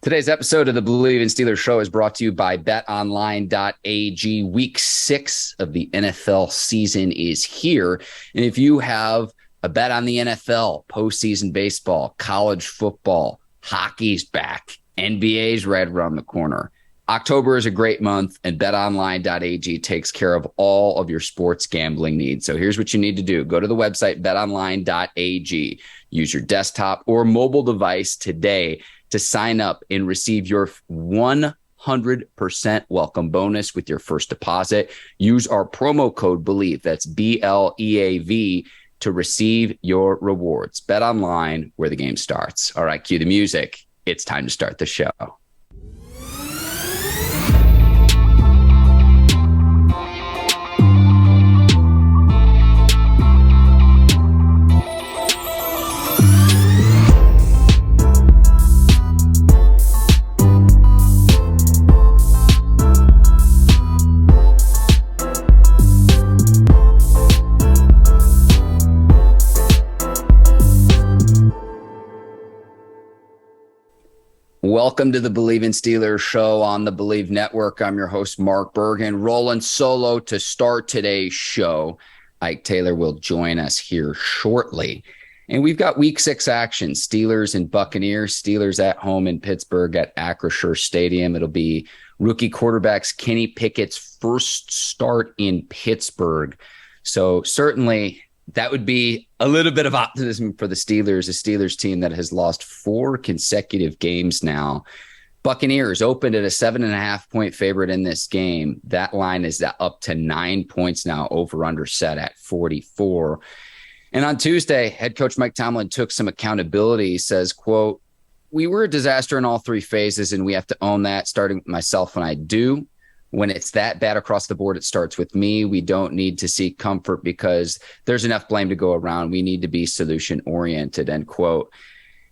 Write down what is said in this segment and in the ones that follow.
Today's episode of the Bleav in Steelers show is brought to you by betonline.ag. Week 6 of the NFL season is here. And if you have a bet on the NFL, postseason baseball, college football, hockey's back, NBA's right around the corner. October is a great month, and betonline.ag takes care of all of your sports gambling needs. So here's what you need to do. Go to the website betonline.ag. Use your desktop or mobile device today to sign up and receive your 100% welcome bonus with your first deposit. Use our promo code Bleav, that's BLEAV, to receive your rewards. Bet online, where the game starts. All right, cue the music. It's time to start the show. Welcome to the Bleav in Steelers show on the Bleav Network. I'm your host, Mark Bergin, rolling solo to start today's show. Ike Taylor will join us here shortly. And we've got week 6 action, Steelers and Buccaneers. Steelers at home in Pittsburgh at Acrisure Stadium. It'll be rookie quarterbacks Kenny Pickett's first start in Pittsburgh. So certainly that would be a little bit of optimism for the Steelers, a Steelers team that has lost 4 consecutive games now. Buccaneers opened at a 7.5-point favorite in this game. That line is up to 9 points now, over under set at 44. And on Tuesday, head coach Mike Tomlin took some accountability. He says, quote, "We were a disaster in all 3 phases, and we have to own that, starting with myself when I do. When it's that bad across the board, it starts with me. We don't need to seek comfort because there's enough blame to go around. We need to be solution-oriented," end quote.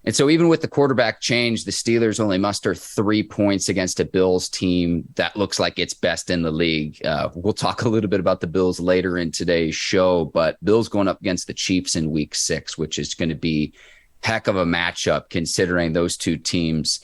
And so even with the quarterback change, the Steelers only muster 3 points against a Bills team that looks like it's best in the league. We'll talk a little bit about the Bills later in today's show, but Bills going up against the Chiefs in week 6, which is going to be heck of a matchup considering those two teams.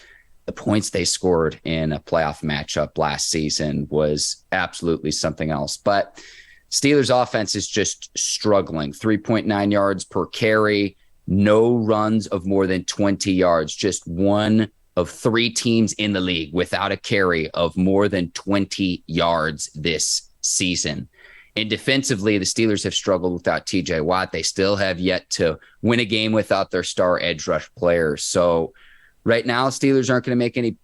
The points they scored in a playoff matchup last season was absolutely something else. But Steelers offense is just struggling. 3.9 yards per carry, no runs of more than 20 yards. Just one of 3 teams in the league without a carry of more than 20 yards this season. And defensively, the Steelers have struggled without TJ Watt. They still have yet to win a game without their star edge rush players. So right now, Steelers aren't going to make any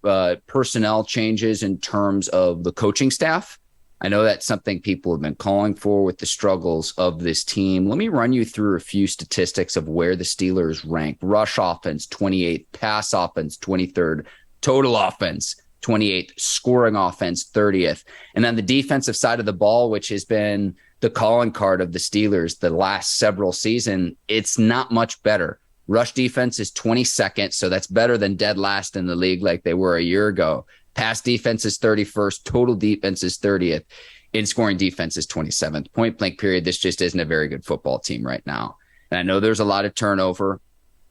personnel changes in terms of the coaching staff. I know that's something people have been calling for with the struggles of this team. Let me run you through a few statistics of where the Steelers rank. Rush offense, 28th. Pass offense, 23rd. Total offense, 28th. Scoring offense, 30th. And on the defensive side of the ball, which has been the calling card of the Steelers the last several seasons, it's not much better. Rush defense is 22nd, so that's better than dead last in the league like they were a year ago. Pass defense is 31st. Total defense is 30th. In scoring defense is 27th. Point blank period, this just isn't a very good football team right now. And I know there's a lot of turnover,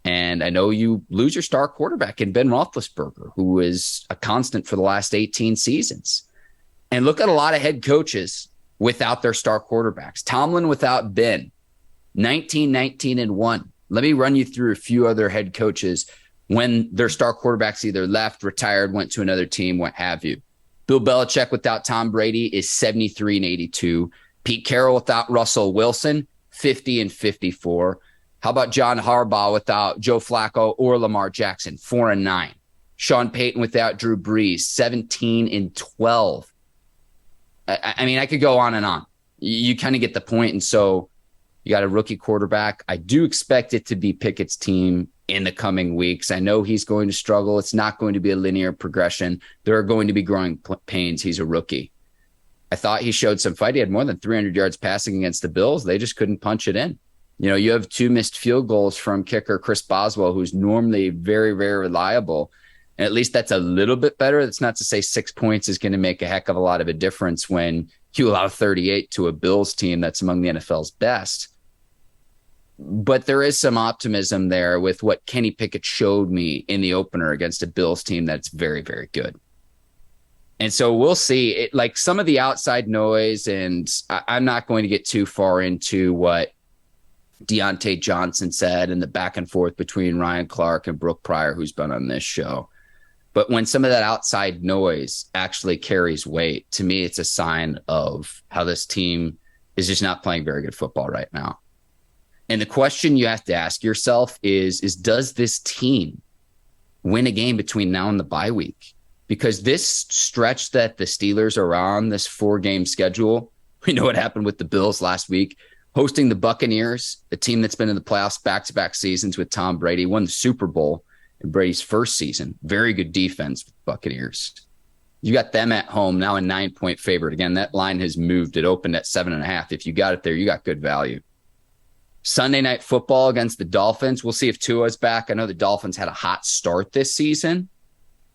and I know you lose your star quarterback in Ben Roethlisberger, who is a constant for the last 18 seasons. And look at a lot of head coaches without their star quarterbacks. Tomlin without Ben, 19-19-1. Let me run you through a few other head coaches when their star quarterbacks either left, retired, went to another team, what have you. Bill Belichick without Tom Brady is 73-82. Pete Carroll without Russell Wilson, 50-54. How about John Harbaugh without Joe Flacco or Lamar Jackson, 4-9. Sean Payton without Drew Brees, 17-12. I mean, I could go on and on. You kind of get the point. And so you got a rookie quarterback. I do expect it to be Pickett's team in the coming weeks. I know he's going to struggle. It's not going to be a linear progression. There are going to be growing pains. He's a rookie. I thought he showed some fight. He had more than 300 yards passing against the Bills. They just couldn't punch it in. You know, you have 2 missed field goals from kicker Chris Boswell, who's normally very, very reliable. And at least that's a little bit better. That's not to say 6 points is going to make a heck of a lot of a difference when you allow 38 to a Bills team that's among the NFL's best. But there is some optimism there with what Kenny Pickett showed me in the opener against a Bills team that's very, very good. And so we'll see it, like some of the outside noise. And I'm not going to get too far into what Deontay Johnson said and the back and forth between Ryan Clark and Brooke Pryor, who's been on this show. But when some of that outside noise actually carries weight, to me, it's a sign of how this team is just not playing very good football right now. And the question you have to ask yourself is does this team win a game between now and the bye week? Because this stretch that the Steelers are on, this 4-game schedule, we know what happened with the Bills last week, hosting the Buccaneers, a team that's been in the playoffs back-to-back seasons with Tom Brady, won the Super Bowl in Brady's first season. Very good defense with the Buccaneers. You got them at home, now a 9-point favorite. Again, that line has moved. It opened at 7.5. If you got it there, you got good value. Sunday Night Football against the Dolphins. We'll see if Tua's back. I know the Dolphins had a hot start this season,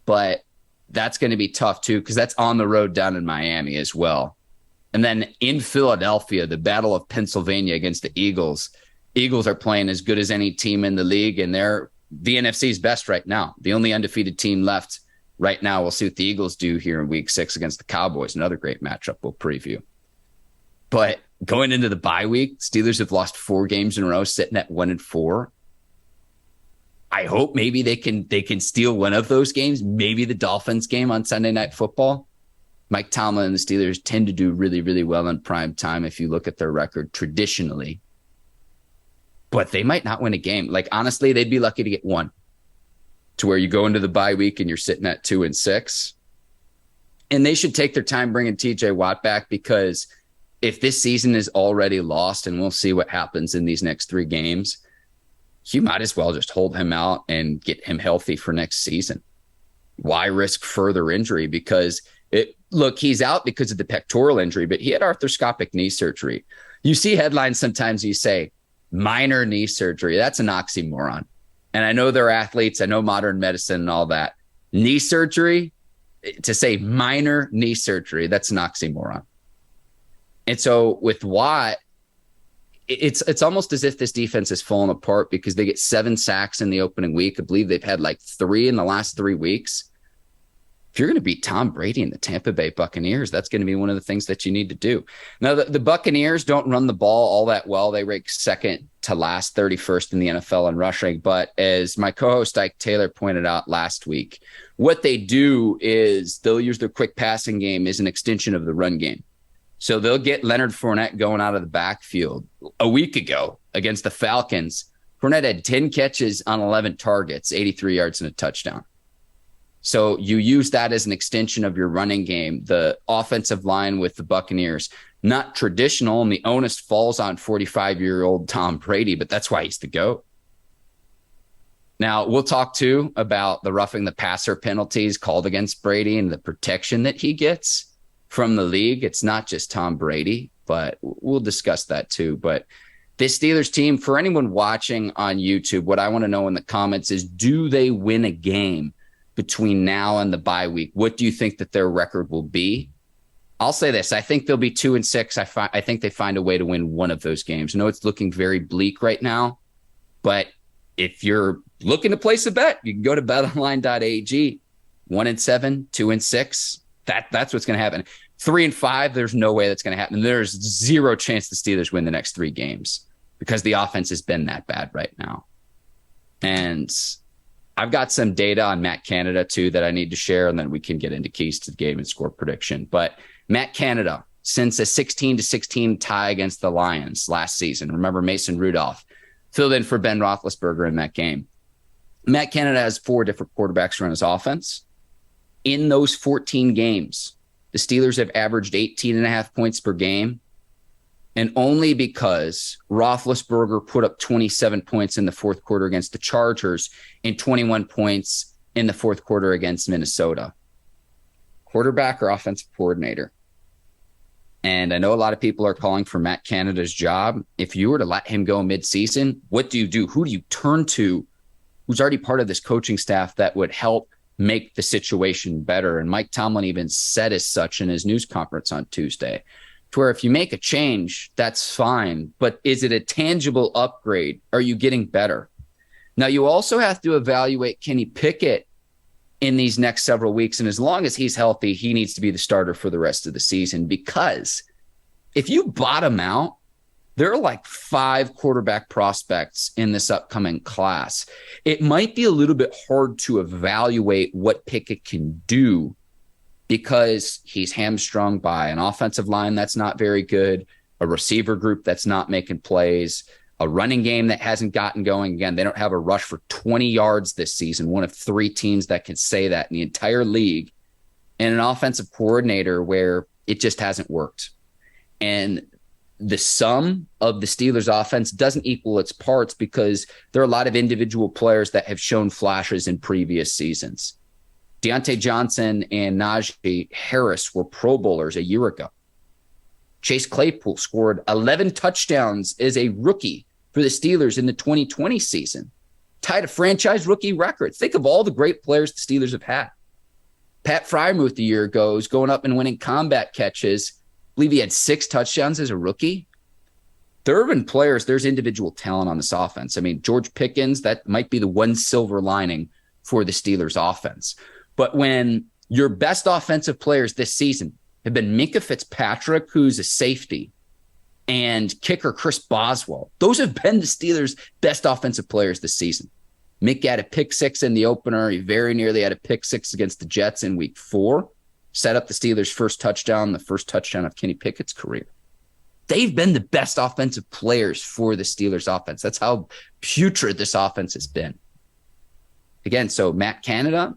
but that's going to be tough too because that's on the road down in Miami as well. And then in Philadelphia, the Battle of Pennsylvania against the Eagles. Eagles are playing as good as any team in the league, and they're the NFC's best right now. The only undefeated team left right now. We'll see what the Eagles do here in week 6 against the Cowboys. Another great matchup we'll preview. But going into the bye week, Steelers have lost 4 games in a row, sitting at 1-4. I hope maybe they can steal one of those games, maybe the Dolphins game on Sunday Night Football. Mike Tomlin and the Steelers tend to do really, really well in prime time if you look at their record traditionally. But they might not win a game. Like, honestly, they'd be lucky to get one to where you go into the bye week and you're sitting at 2-6. And they should take their time bringing TJ Watt back because if this season is already lost, and we'll see what happens in these next 3 games, you might as well just hold him out and get him healthy for next season. Why risk further injury? Because he's out because of the pectoral injury, but he had arthroscopic knee surgery. You see headlines sometimes you say minor knee surgery. That's an oxymoron. And I know they're athletes. I know modern medicine and all that. Knee surgery, to say minor knee surgery, that's an oxymoron. And so with Watt, it's almost as if this defense has fallen apart because they get 7 sacks in the opening week. I Bleav they've had like 3 in the last 3 weeks. If you're going to beat Tom Brady and the Tampa Bay Buccaneers, that's going to be one of the things that you need to do. Now, the Buccaneers don't run the ball all that well. They rank second to last, 31st in the NFL in rushing. But as my co-host Ike Taylor pointed out last week, what they do is they'll use their quick passing game as an extension of the run game. So they'll get Leonard Fournette going out of the backfield. A week ago against the Falcons, Fournette had 10 catches on 11 targets, 83 yards and a touchdown. So you use that as an extension of your running game. The offensive line with the Buccaneers, not traditional, and the onus falls on 45-year-old Tom Brady, but that's why he's the GOAT. Now, we'll talk too about the roughing the passer penalties called against Brady and the protection that he gets from the league. It's not just Tom Brady, but we'll discuss that too. But this Steelers team, for anyone watching on YouTube, what I want to know in the comments is, do they win a game between now and the bye week? What do you think that their record will be? I'll say this. I think they'll be 2-6. I think they find a way to win one of those games. I know it's looking very bleak right now, but if you're looking to place a bet, you can go to betonline.ag. 1-7, 2-6. That's what's going to happen. 3-5, there's no way that's going to happen. There's zero chance the Steelers win the next 3 games because the offense has been that bad right now. And I've got some data on Matt Canada too that I need to share, and then we can get into keys to the game and score prediction. But Matt Canada, since a 16-16 tie against the Lions last season, remember Mason Rudolph filled in for Ben Roethlisberger in that game. Matt Canada has 4 different quarterbacks run his offense. In those 14 games, the Steelers have averaged 18.5 points per game. And only because Roethlisberger put up 27 points in the fourth quarter against the Chargers and 21 points in the fourth quarter against Minnesota. Quarterback or offensive coordinator? And I know a lot of people are calling for Matt Canada's job. If you were to let him go midseason, what do you do? Who do you turn to who's already part of this coaching staff that would help make the situation better? And Mike Tomlin even said as such in his news conference on Tuesday. to where if you make a change, that's fine. But is it a tangible upgrade? Are you getting better? Now, you also have to evaluate Kenny Pickett in these next several weeks. And as long as he's healthy, he needs to be the starter for the rest of the season, because if you bottom out, there are like 5 quarterback prospects in this upcoming class. It might be a little bit hard to evaluate what Pickett can do because he's hamstrung by an offensive line that's not very good, a receiver group that's not making plays, a running game that hasn't gotten going. Again, they don't have a rush for 20 yards this season, one of 3 teams that can say that in the entire league, and an offensive coordinator where it just hasn't worked. And the sum of the Steelers offense doesn't equal its parts because there are a lot of individual players that have shown flashes in previous seasons. Deontay Johnson and Najee Harris were Pro Bowlers a year ago. Chase Claypool scored 11 touchdowns as a rookie for the Steelers in the 2020 season, tied a franchise rookie record. Think of all the great players the Steelers have had. Pat Freiermuth a year ago is going up and winning combat catches. Bleav he had 6 touchdowns as a rookie. There have been players, there's individual talent on this offense. I mean, George Pickens, that might be the one silver lining for the Steelers offense. But when your best offensive players this season have been Minkah Fitzpatrick, who's a safety, and kicker Chris Boswell, those have been the Steelers' best offensive players this season. Mick had a pick 6 in the opener. He very nearly had a pick 6 against the Jets in week 4. Set up the Steelers' first touchdown, the first touchdown of Kenny Pickett's career. They've been the best offensive players for the Steelers' offense. That's how putrid this offense has been. Again, so Matt Canada,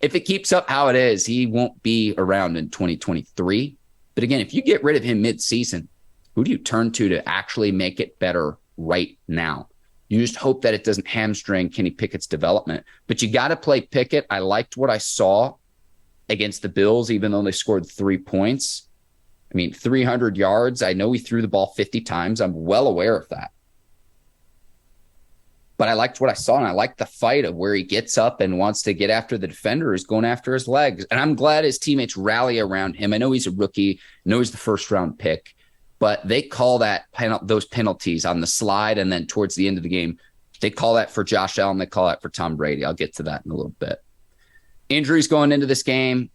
if it keeps up how it is, he won't be around in 2023. But again, if you get rid of him mid-season, who do you turn to actually make it better right now? You just hope that it doesn't hamstring Kenny Pickett's development. But you got to play Pickett. I liked what I saw against the Bills, even though they scored 3 points. I mean, 300 yards. I know he threw the ball 50 times. I'm well aware of that. But I liked what I saw, and I liked the fight of where he gets up and wants to get after the defender, is going after his legs. And I'm glad his teammates rally around him. I know he's a rookie. I know he's the first-round pick. But they call that those penalties on the slide, and then towards the end of the game, they call that for Josh Allen. They call that for Tom Brady. I'll get to that in a little bit. Injuries going into this game.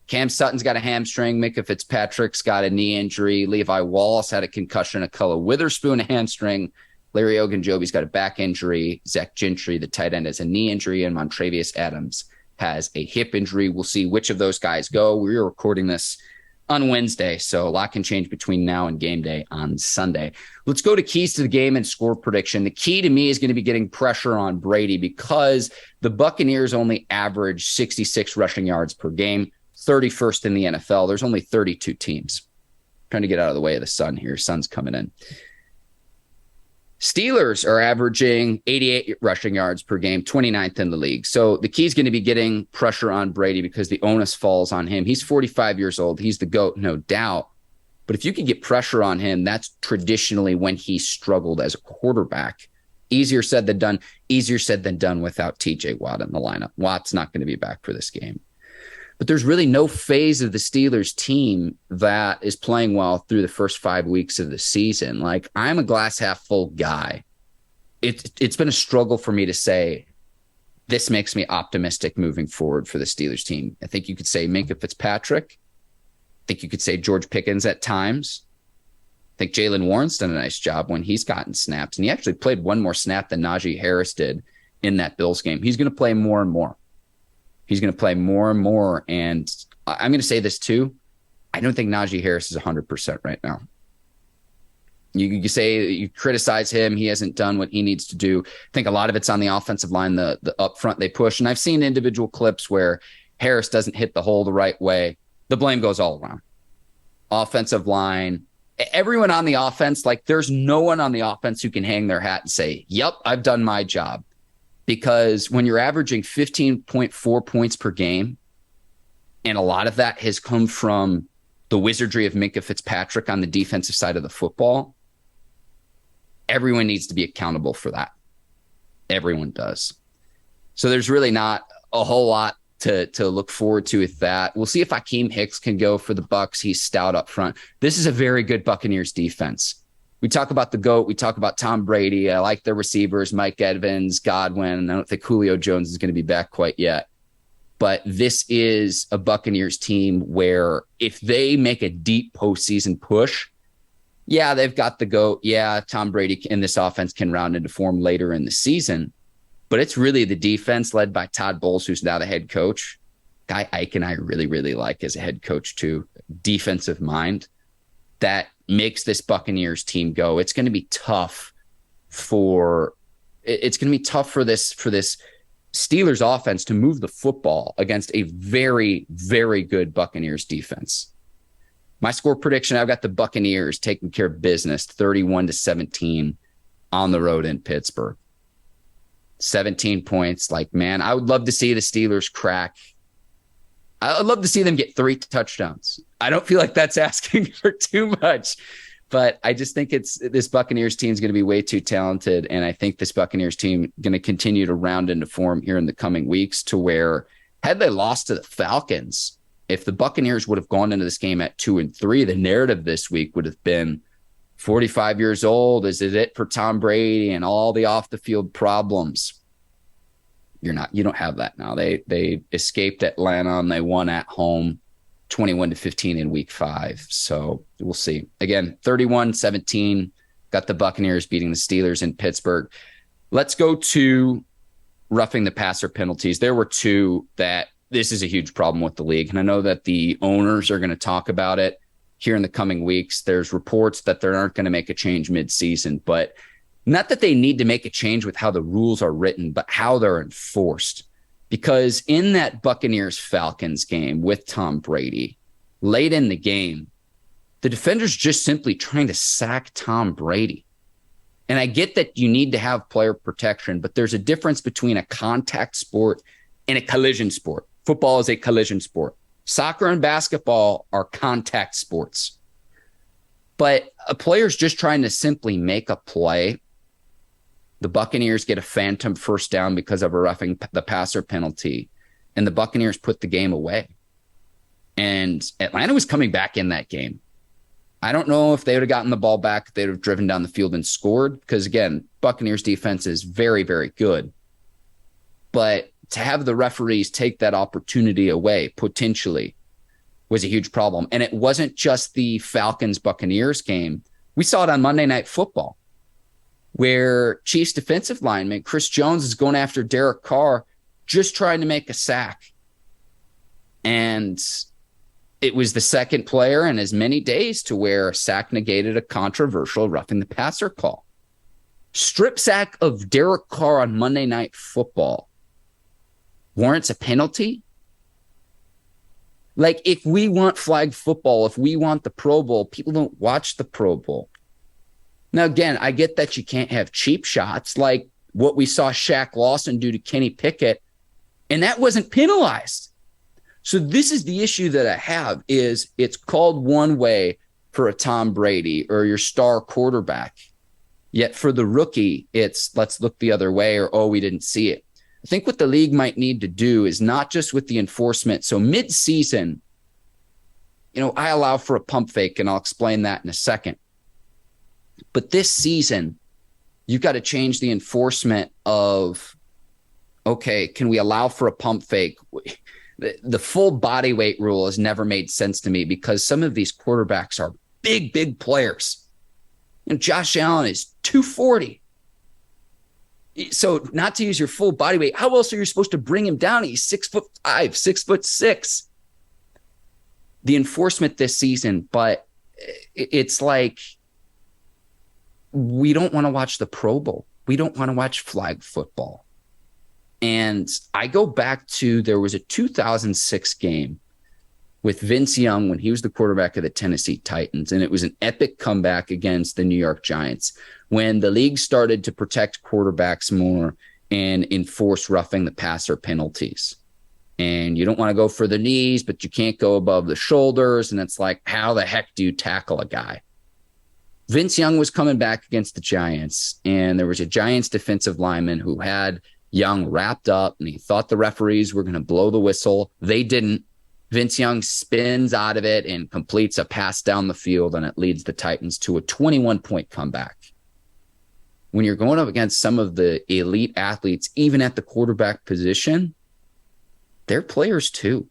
Cam Sutton's got a hamstring. Minkah Fitzpatrick's got a knee injury. Levi Wallace had a concussion. Akella Witherspoon, a hamstring. Larry Ogunjobi's got a back injury. Zach Gentry, the tight end, has a knee injury. And Montravius Adams has a hip injury. We'll see which of those guys go. We're recording this on Wednesday, so a lot can change between now and game day on Sunday. Let's go to keys to the game and score prediction. The key to me is going to be getting pressure on Brady, because the Buccaneers only average 66 rushing yards per game, 31st in the NFL. There's only 32 teams. Trying to get out of the way of the sun here. Sun's coming in. Steelers are averaging 88 rushing yards per game, 29th in the league. So the key is going to be getting pressure on Brady, because the onus falls on him. He's 45 years old. He's the GOAT, no doubt. But if you can get pressure on him, that's traditionally when he struggled as a quarterback. Easier said than done. Easier said than done without TJ Watt in the lineup. Watt's not going to be back for this game. But there's really no phase of the Steelers team that is playing well through the first 5 weeks of the season. Like, I'm a glass half full guy. It's been a struggle for me to say this makes me optimistic moving forward for the Steelers team. I think you could say Minkah Fitzpatrick. I think you could say George Pickens at times. I think Jalen Warren's done a nice job when he's gotten snaps. And he actually played one more snap than Najee Harris did in that Bills game. He's going to play more and more. He's going to play more and more. And I'm going to say this too. I don't think Najee Harris is 100% right now. You say you criticize him. He hasn't done what he needs to do. I think a lot of it's on the offensive line, the up front they push. And I've seen individual clips where Harris doesn't hit the hole the right way. The blame goes all around. Offensive line, everyone on the offense, like there's no one on the offense who can hang their hat and say, yep, I've done my job. Because when you're averaging 15.4 points per game, and a lot of that has come from the wizardry of Minkah Fitzpatrick on the defensive side of the football, everyone needs to be accountable for that. Everyone does. So there's really not a whole lot to look forward to with that. We'll see if Akeem Hicks can go for the Bucs. He's stout up front. This is a very good Buccaneers defense. We talk about the GOAT. We talk about Tom Brady. I like their receivers, Mike Evans, Godwin. I don't think Julio Jones is going to be back quite yet. But this is a Buccaneers team where if they make a deep postseason push, yeah, they've got the GOAT. Yeah, Tom Brady in this offense can round into form later in the season. But it's really the defense led by Todd Bowles, who's now the head coach. Guy Eichen I really, really like as a head coach too. Defensive mind that makes this Buccaneers team go. It's going to be tough for this Steelers offense to move the football against a very, very good Buccaneers defense. My score prediction, I've got the Buccaneers taking care of business 31-17 on the road in Pittsburgh. 17 points. Like, man, I would love to see the Steelers crack. I would love to see them get 3 touchdowns. I don't feel like that's asking for too much, but I just think this Buccaneers team is going to be way too talented. And I think this Buccaneers team going to continue to round into form here in the coming weeks to where had they lost to the Falcons, if the Buccaneers would have gone into this game at 2-3, the narrative this week would have been 45 years old. Is it for Tom Brady and all the off the field problems? You don't have that now. They escaped Atlanta and they won at home 21-15 in week 5. So we'll see. Again, 31-17, got the Buccaneers beating the Steelers in Pittsburgh. Let's go to roughing the passer penalties. There were 2 that this is a huge problem with the league. And I know that the owners are going to talk about it here in the coming weeks. There's reports that they aren't going to make a change mid-season, but not that they need to make a change with how the rules are written, but how they're enforced. Because in that Buccaneers-Falcons game with Tom Brady, late in the game, the defender's just simply trying to sack Tom Brady. And I get that you need to have player protection, but there's a difference between a contact sport and a collision sport. Football is a collision sport. Soccer and basketball are contact sports. But a player's just trying to simply make a play. The Buccaneers get a phantom first down because of a roughing the passer penalty, and the Buccaneers put the game away. And Atlanta was coming back in that game. I don't know if they would have gotten the ball back, they would have driven down the field and scored, because, again, Buccaneers defense is very, very good. But to have the referees take that opportunity away, potentially, was a huge problem. And it wasn't just the Falcons-Buccaneers game. We saw it on Monday Night Football, where Chiefs defensive lineman Chris Jones is going after Derek Carr, just trying to make a sack. And it was the second player in as many days to where a sack negated a controversial roughing the passer call. Strip sack of Derek Carr on Monday Night Football warrants a penalty? Like, if we want flag football, if we want the Pro Bowl, people don't watch the Pro Bowl. Now, again, I get that you can't have cheap shots like what we saw Shaq Lawson do to Kenny Pickett, and that wasn't penalized. So this is the issue that I have, is it's called one way for a Tom Brady or your star quarterback. Yet for the rookie, it's let's look the other way, or, oh, we didn't see it. I think what the league might need to do is not just with the enforcement. So mid-season, I allow for a pump fake, and I'll explain that in a second. But this season, you've got to change the enforcement of, okay, can we allow for a pump fake? The full body weight rule has never made sense to me, because some of these quarterbacks are big, big players. Josh Allen is 240. So not to use your full body weight, how else are you supposed to bring him down? He's 6'5", 6'6". The enforcement this season, but it's like, we don't want to watch the Pro Bowl. We don't want to watch flag football. And I go back to, there was a 2006 game with Vince Young when he was the quarterback of the Tennessee Titans. And it was an epic comeback against the New York Giants when the league started to protect quarterbacks more and enforce roughing the passer penalties. And you don't want to go for the knees, but you can't go above the shoulders. And it's like, how the heck do you tackle a guy? Vince Young was coming back against the Giants, and there was a Giants defensive lineman who had Young wrapped up, and he thought the referees were going to blow the whistle. They didn't. Vince Young spins out of it and completes a pass down the field, and it leads the Titans to a 21-point comeback. When you're going up against some of the elite athletes, even at the quarterback position, they're players too.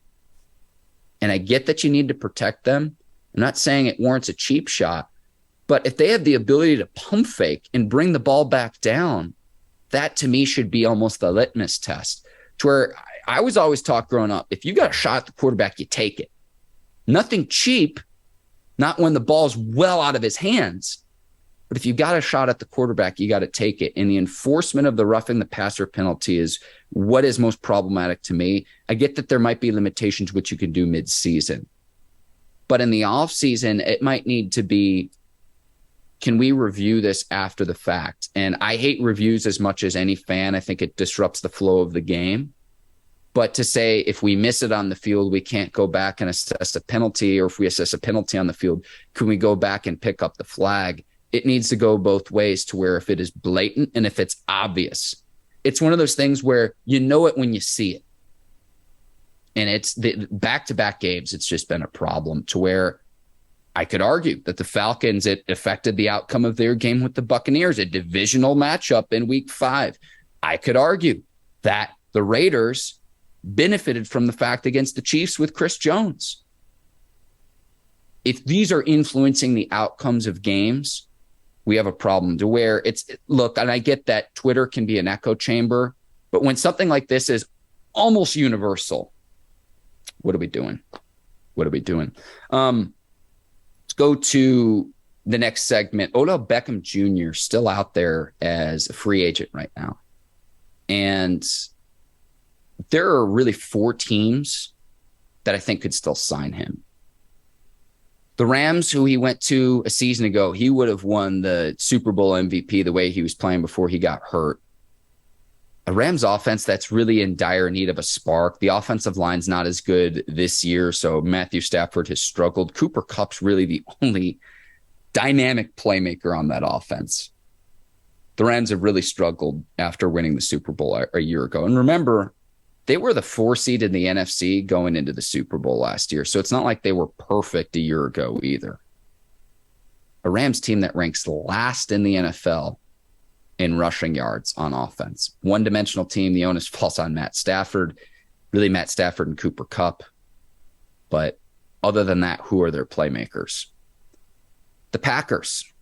And I get that you need to protect them. I'm not saying it warrants a cheap shot, but if they have the ability to pump fake and bring the ball back down, that to me should be almost the litmus test. To where I was always taught growing up, if you got a shot at the quarterback, you take it. Nothing cheap, not when the ball's well out of his hands. But if you got a shot at the quarterback, you got to take it. And the enforcement of the roughing the passer penalty is what is most problematic to me. I get that there might be limitations which you can do mid-season. But in the offseason, it might need to be, can we review this after the fact? And I hate reviews as much as any fan. I think it disrupts the flow of the game. But to say if we miss it on the field, we can't go back and assess a penalty, or if we assess a penalty on the field, can we go back and pick up the flag? It needs to go both ways, to where if it is blatant and if it's obvious, it's one of those things where you know it when you see it. And it's the back-to-back games. It's just been a problem, to where I could argue that the Falcons, it affected the outcome of their game with the Buccaneers, a divisional matchup in week 5. I could argue that the Raiders benefited from the fact against the Chiefs with Chris Jones. If these are influencing the outcomes of games, we have a problem, to where look, and I get that Twitter can be an echo chamber, but when something like this is almost universal, what are we doing? What are we doing? Let's go to the next segment. Odell Beckham Jr. still out there as a free agent right now. And there are really 4 teams that I think could still sign him. The Rams, who he went to a season ago, he would have won the Super Bowl MVP the way he was playing before he got hurt. A Rams offense that's really in dire need of a spark. The offensive line's not as good this year, so Matthew Stafford has struggled. Cooper Kupp's really the only dynamic playmaker on that offense. The Rams have really struggled after winning the Super Bowl a year ago. And remember, they were the 4 seed in the NFC going into the Super Bowl last year. So it's not like they were perfect a year ago either. A Rams team that ranks last in the NFL in rushing yards on offense. One-dimensional team. The onus falls on Matt Stafford. Really Matt Stafford and Cooper Kupp. But other than that, who are their playmakers? The Packers.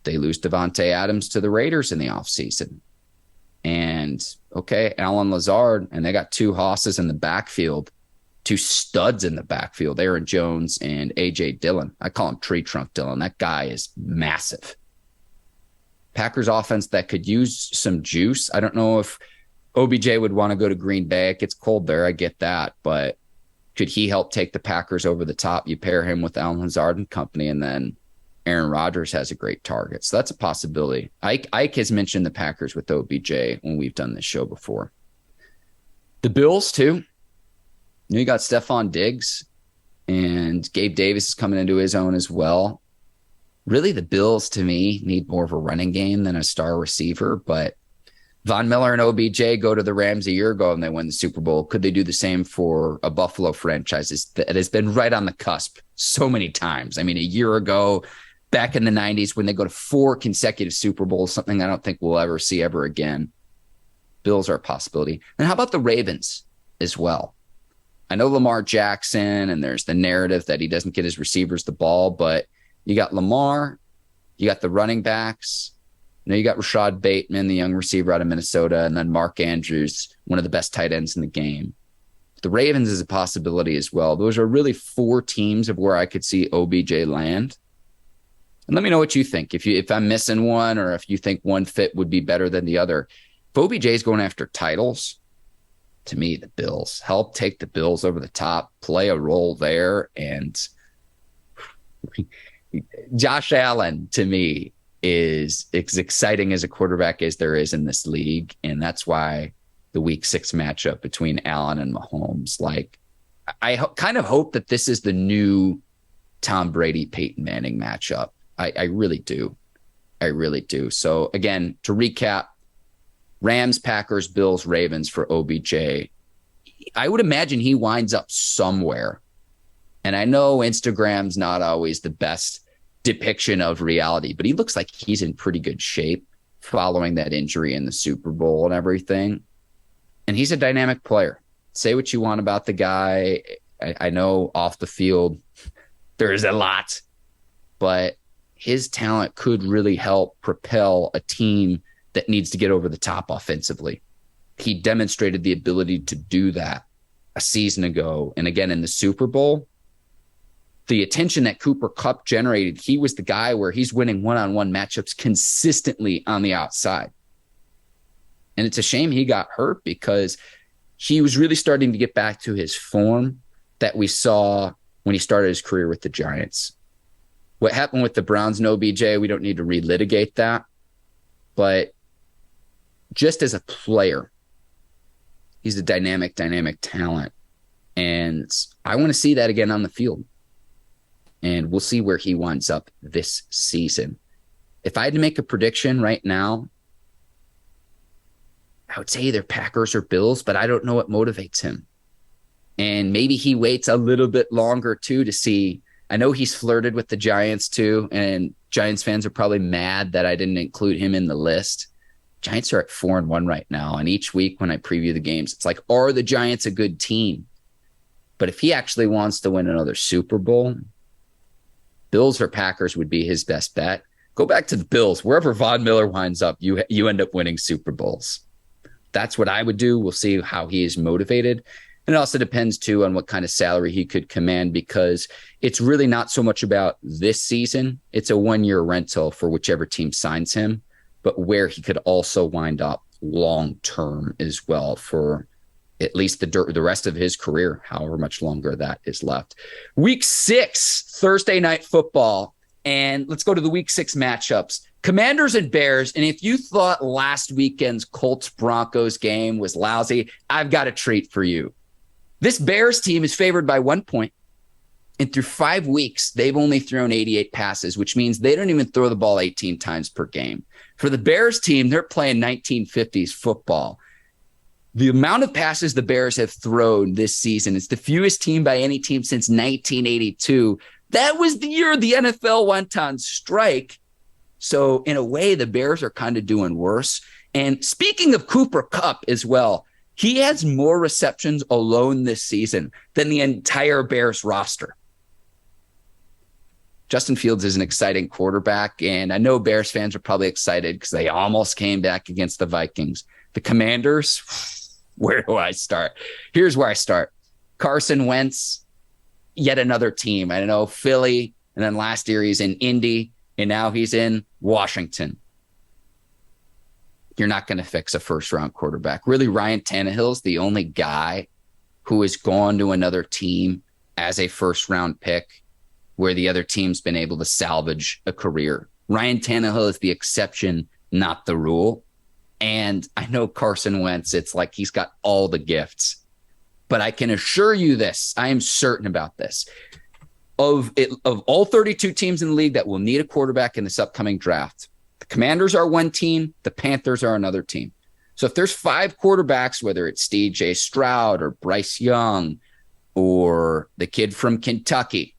They lose Devontae Adams to the Raiders in the offseason. And, okay, Alan Lazard, and they got 2 hosses in the backfield, 2 studs in the backfield, Aaron Jones and A.J. Dillon. I call him Tree Trunk Dillon. That guy is massive. Packers offense that could use some juice. I don't know if OBJ would want to go to Green Bay. It gets cold there. I get that. But could he help take the Packers over the top? You pair him with Alan Lazard and company, and then Aaron Rodgers has a great target. So that's a possibility. Ike has mentioned the Packers with OBJ when we've done this show before. The Bills, too. You got Stephon Diggs, and Gabe Davis is coming into his own as well. Really, the Bills, to me, need more of a running game than a star receiver. But Von Miller and OBJ go to the Rams a year ago, and they win the Super Bowl. Could they do the same for a Buffalo franchise that has been right on the cusp so many times? I mean, a year ago, back in the 90s, when they go to 4 consecutive Super Bowls, something I don't think we'll ever see ever again. Bills are a possibility. And how about the Ravens as well? I know Lamar Jackson, and there's the narrative that he doesn't get his receivers the ball, but you got Lamar, you got the running backs, you got Rashad Bateman, the young receiver out of Minnesota, and then Mark Andrews, one of the best tight ends in the game. The Ravens is a possibility as well. Those are really 4 teams of where I could see OBJ land. And let me know what you think. If I'm missing one, or if you think one fit would be better than the other. If OBJ is going after titles, to me, the Bills. Help take the Bills over the top, play a role there. And Josh Allen, to me, is as exciting as a quarterback as there is in this league. And that's why the week 6 matchup between Allen and Mahomes, I kind of hope that this is the new Tom Brady, Peyton Manning matchup. I really do. I really do. So again, to recap, Rams, Packers, Bills, Ravens for OBJ. I would imagine he winds up somewhere. And I know Instagram's not always the best depiction of reality, but he looks like he's in pretty good shape following that injury in the Super Bowl and everything. And he's a dynamic player. Say what you want about the guy. I know off the field, there's a lot, but his talent could really help propel a team that needs to get over the top offensively. He demonstrated the ability to do that a season ago. And again, in the Super Bowl, the attention that Cooper Kupp generated, he was the guy where he's winning one-on-one matchups consistently on the outside. And it's a shame he got hurt because he was really starting to get back to his form that we saw when he started his career with the Giants. What happened with the Browns and OBJ, we don't need to relitigate that. But just as a player, he's a dynamic talent. And I want to see that again on the field. And we'll see where he winds up this season. If I had to make a prediction right now, I would say either Packers or Bills, but I don't know what motivates him. And maybe he waits a little bit longer, too, to see. I know he's flirted with the Giants, too, and Giants fans are probably mad that I didn't include him in the list. Giants are at 4-1 right now, and each week when I preview the games, it's like, are the Giants a good team? But if he actually wants to win another Super Bowl, Bills or Packers would be his best bet. Go back to the Bills. Wherever Von Miller winds up, you end up winning Super Bowls. That's what I would do. We'll see how he is motivated. And it also depends, too, on what kind of salary he could command, because it's really not so much about this season. It's a one-year rental for whichever team signs him, but where he could also wind up long-term as well for at least the rest of his career, however much longer that is left. Week 6, Thursday night football. And let's go to the Week 6 matchups. Commanders and Bears. And if you thought last weekend's Colts-Broncos game was lousy, I've got a treat for you. This Bears team is favored by 1 point. And through 5 weeks, they've only thrown 88 passes, which means they don't even throw the ball 18 times per game. For the Bears team, they're playing 1950s football. The amount of passes the Bears have thrown this season, it's the fewest team by any team since 1982. That was the year the NFL went on strike. So in a way, the Bears are kind of doing worse. And speaking of Cooper Kupp as well, he has more receptions alone this season than the entire Bears roster. Justin Fields is an exciting quarterback, and I know Bears fans are probably excited because they almost came back against the Vikings. The Commanders, where do I start? Here's where I start. Carson Wentz, yet another team. I know Philly, and then last year he's in Indy, and now he's in Washington. You're not going to fix a first-round quarterback. Really, Ryan Tannehill's the only guy who has gone to another team as a first-round pick where the other team's been able to salvage a career. Ryan Tannehill is the exception, not the rule. And I know Carson Wentz, it's like he's got all the gifts. But I can assure you this, I am certain about this. Of all 32 teams in the league that will need a quarterback in this upcoming draft, the Commanders are one team, the Panthers are another team. So if there's 5 quarterbacks, whether it's DJ Stroud or Bryce Young or the kid from Kentucky,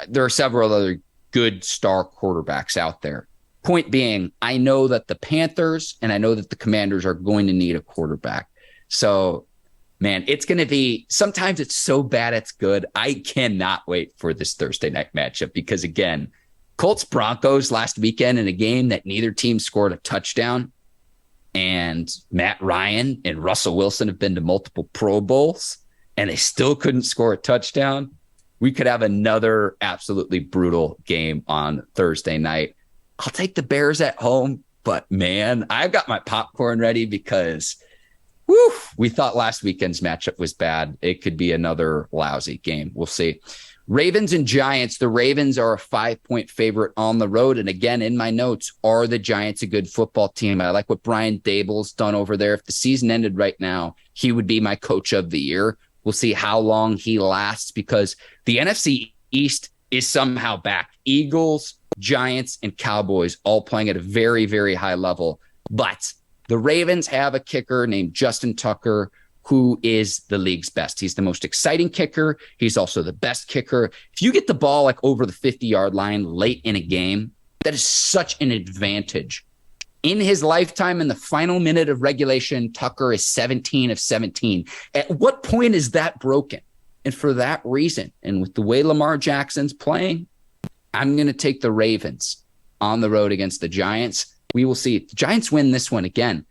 there are several other good star quarterbacks out there. Point being, I know that the Panthers and I know that the Commanders are going to need a quarterback. So, man, it's going to be, sometimes it's so bad it's good. I cannot wait for this Thursday night matchup because, again, Colts-Broncos last weekend in a game that neither team scored a touchdown, and Matt Ryan and Russell Wilson have been to multiple Pro Bowls, and they still couldn't score a touchdown. We could have another absolutely brutal game on Thursday night. I'll take the Bears at home, but man, I've got my popcorn ready because we thought last weekend's matchup was bad. It could be another lousy game. We'll see. Ravens and Giants. The Ravens are a 5-point favorite on the road. And again, in my notes, are the Giants a good football team? I like what Brian Daboll's done over there. If the season ended right now, he would be my coach of the year. We'll see how long he lasts because the NFC East is somehow back. Eagles, Giants, and Cowboys all playing at a very, very high level. But The Ravens have a kicker named Justin Tucker, who is the league's best. He's the most exciting kicker. He's also the best kicker. If you get the ball like over the 50-yard line late in a game, that is such an advantage. In his lifetime, in the final minute of regulation, Tucker is 17 of 17. At what point is that broken? And for that reason, and with the way Lamar Jackson's playing, I'm going to take the Ravens on the road against the Giants. We will see. If the Giants win this one again,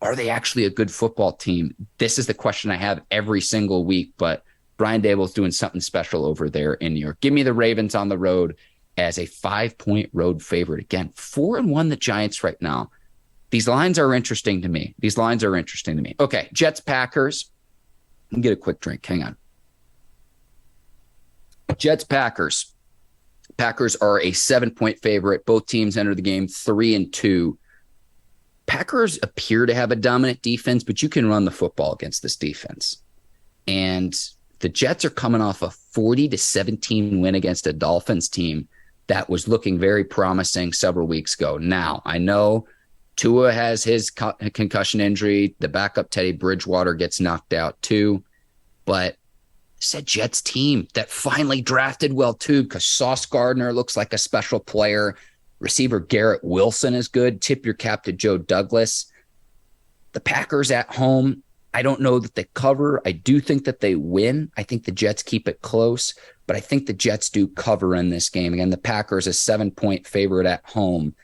are they actually a good football team? This is the question I have every single week, but Brian Daboll's doing something special over there in New York. Give me the Ravens on the road as a 5-point road favorite. Again, 4-1 the Giants right now. These lines are interesting to me. Okay, Jets, Packers. Let me get a quick drink. Hang on. Jets, Packers. Packers are a 7-point favorite. Both teams enter the game 3-2. Packers appear to have a dominant defense, but you can run the football against this defense. And the Jets are coming off a 40-17 win against a Dolphins team that was looking very promising several weeks ago. Now, I know Tua has his concussion injury. The backup Teddy Bridgewater gets knocked out too. But it's a Jets team that finally drafted well too, because Sauce Gardner looks like a special player. Receiver Garrett Wilson is good. Tip your cap to Joe Douglas. The Packers at home, I don't know that they cover. I do think that they win. I think the Jets keep it close, but I think the Jets do cover in this game. Again, the Packers a 7-point favorite at home.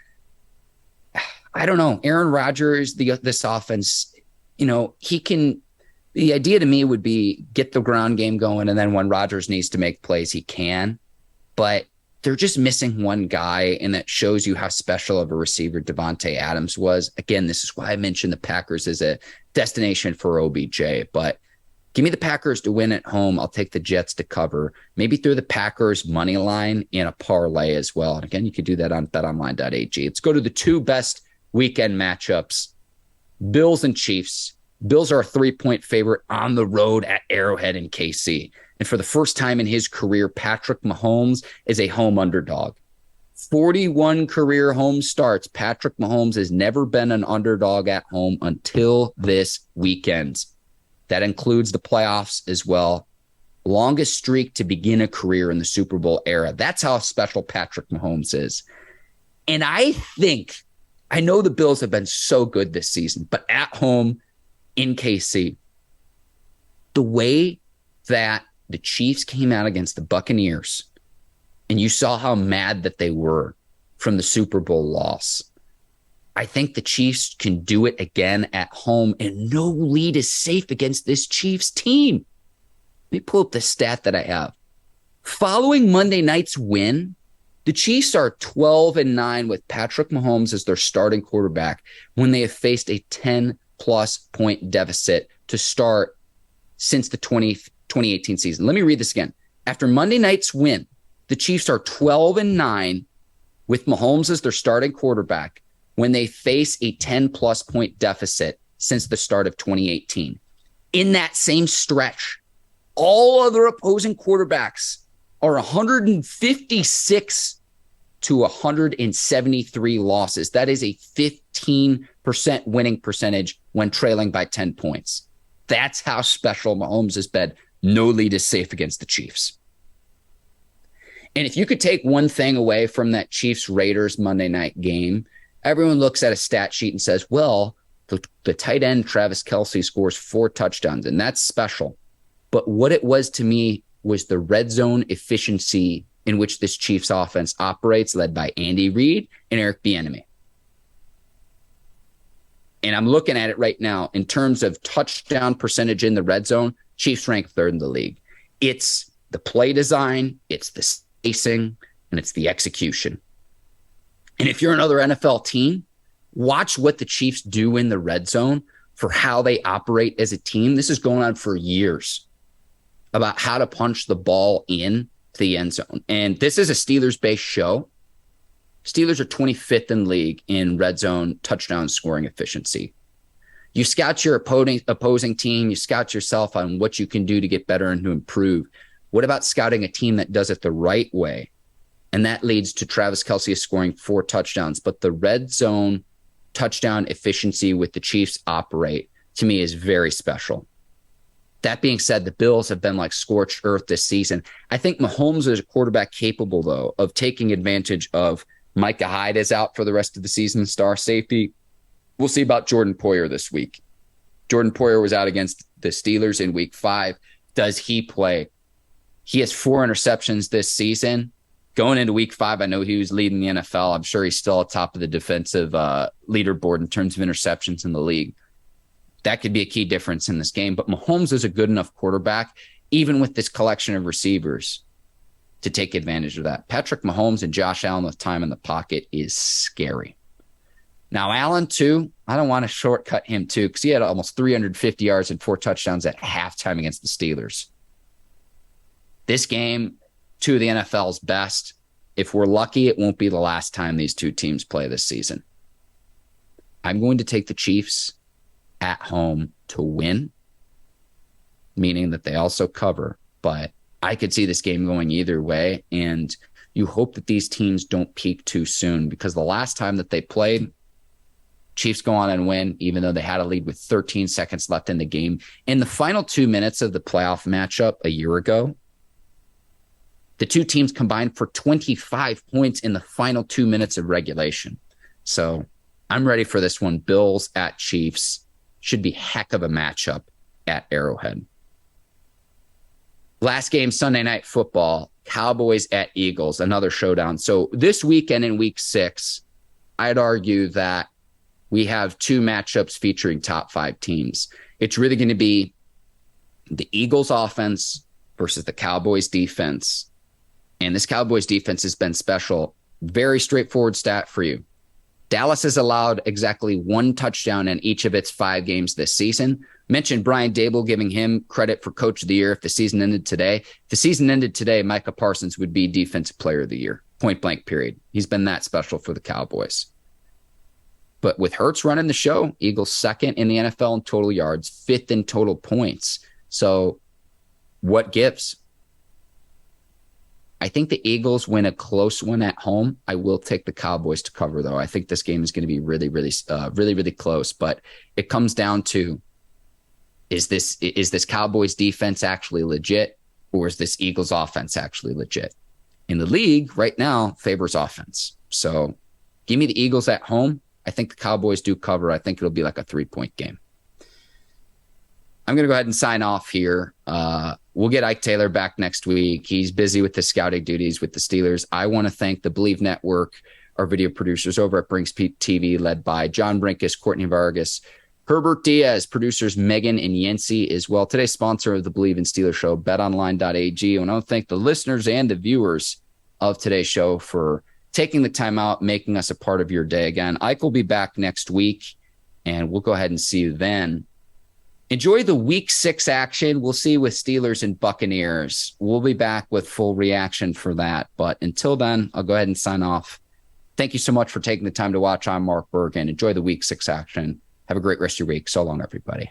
I don't know. Aaron Rodgers, this offense, he can. The idea to me would be get the ground game going, and then when Rodgers needs to make plays, he can. But they're just missing one guy, and that shows you how special of a receiver Devontae Adams was. Again, this is why I mentioned the Packers as a destination for OBJ. But give me the Packers to win at home. I'll take the Jets to cover. Maybe through the Packers money line in a parlay as well. And again, you could do that on betonline.ag. Let's go to the two best weekend matchups. Bills and Chiefs. Bills are a 3-point favorite on the road at Arrowhead in KC. And for the first time in his career, Patrick Mahomes is a home underdog. 41 career home starts. Patrick Mahomes has never been an underdog at home until this weekend. That includes the playoffs as well. Longest streak to begin a career in the Super Bowl era. That's how special Patrick Mahomes is. And I know the Bills have been so good this season, but at home in KC, the way that the Chiefs came out against the Buccaneers, and you saw how mad that they were from the Super Bowl loss. I think the Chiefs can do it again at home, and no lead is safe against this Chiefs team. Let me pull up the stat that I have. Following Monday night's win, the Chiefs are 12-9 with Patrick Mahomes as their starting quarterback when they have faced a 10-plus point deficit to start since the 2018 season. Let me read this again. After Monday night's win, the Chiefs are 12-9 with Mahomes as their starting quarterback when they face a 10-plus point deficit since the start of 2018. In that same stretch, all other opposing quarterbacks are 156 to 173 losses. That is a 15% winning percentage when trailing by 10 points. That's how special Mahomes has been. No lead is safe against the Chiefs. And if you could take one thing away from that Chiefs-Raiders Monday night game, everyone looks at a stat sheet and says, well, the tight end Travis Kelce scores 4 touchdowns, and that's special. But what it was to me was the red zone efficiency in which this Chiefs offense operates, led by Andy Reid and Eric Bieniemy. And I'm looking at it right now in terms of touchdown percentage in the red zone. Chiefs rank 3rd in the league. It's the play design, it's the spacing, and it's the execution. And if you're another NFL team, watch what the Chiefs do in the red zone for how they operate as a team. This is going on for years about how to punch the ball in to the end zone. And this is a Steelers-based show. Steelers are 25th in league in red zone touchdown scoring efficiency. You scout your opposing team. You scout yourself on what you can do to get better and to improve. What about scouting a team that does it the right way? And that leads to Travis Kelce scoring 4 touchdowns. But the red zone touchdown efficiency with the Chiefs operate, to me, is very special. That being said, the Bills have been like scorched earth this season. I think Mahomes is a quarterback capable, though, of taking advantage of Micah Hyde is out for the rest of the season, star safety. We'll see about Jordan Poyer this week. Jordan Poyer was out against the Steelers in week 5. Does he play? He has 4 interceptions this season. Going into week 5, I know he was leading the NFL. I'm sure he's still atop of the defensive leaderboard in terms of interceptions in the league. That could be a key difference in this game. But Mahomes is a good enough quarterback, even with this collection of receivers, to take advantage of that. Patrick Mahomes and Josh Allen with time in the pocket is scary. Now, Allen, too, I don't want to shortcut him, too, because he had almost 350 yards and 4 touchdowns at halftime against the Steelers. This game, 2 of the NFL's best. If we're lucky, it won't be the last time these 2 teams play this season. I'm going to take the Chiefs at home to win, meaning that they also cover. But I could see this game going either way, and you hope that these teams don't peak too soon, because the last time that they played, Chiefs go on and win, even though they had a lead with 13 seconds left in the game. In the final 2 minutes of the playoff matchup a year ago, the 2 teams combined for 25 points in the final 2 minutes of regulation. So I'm ready for this one. Bills at Chiefs. Should be heck of a matchup at Arrowhead. Last game, Sunday Night Football, Cowboys at Eagles, another showdown. So this weekend in week 6, I'd argue that we have 2 matchups featuring top 5 teams. It's really going to be the Eagles offense versus the Cowboys defense. And this Cowboys defense has been special. Very straightforward stat for you. Dallas has allowed exactly 1 touchdown in each of its 5 games this season. Mentioned Brian Daboll giving him credit for Coach of the Year if the season ended today. If the season ended today, Micah Parsons would be Defensive Player of the Year. Point blank, period. He's been that special for the Cowboys. But with Hurts running the show, Eagles 2nd in the NFL in total yards, 5th in total points. So what gives? I think the Eagles win a close one at home. I will take the Cowboys to cover, though. I think this game is going to be really close. But it comes down to, is this Cowboys defense actually legit, or is this Eagles offense actually legit? In the league right now, favors offense. So give me the Eagles at home. I think the Cowboys do cover. I think it'll be like a 3-point game. I'm going to go ahead and sign off here. We'll get Ike Taylor back next week. He's busy with the scouting duties with the Steelers. I want to thank the Bleav Network, our video producers over at Brinks TV, led by John Brinkus, Courtney Vargas, Herbert Diaz, producers Megan and Yancey as well. Today's sponsor of the Bleav in Steelers show, betonline.ag. And I want to thank the listeners and the viewers of today's show for taking the time out, making us a part of your day again. Ike will be back next week, and we'll go ahead and see you then. Enjoy the week 6 action. We'll see with Steelers and Buccaneers. We'll be back with full reaction for that. But until then, I'll go ahead and sign off. Thank you so much for taking the time to watch. I'm Mark Bergin. Enjoy the week 6 action. Have a great rest of your week. So long, everybody.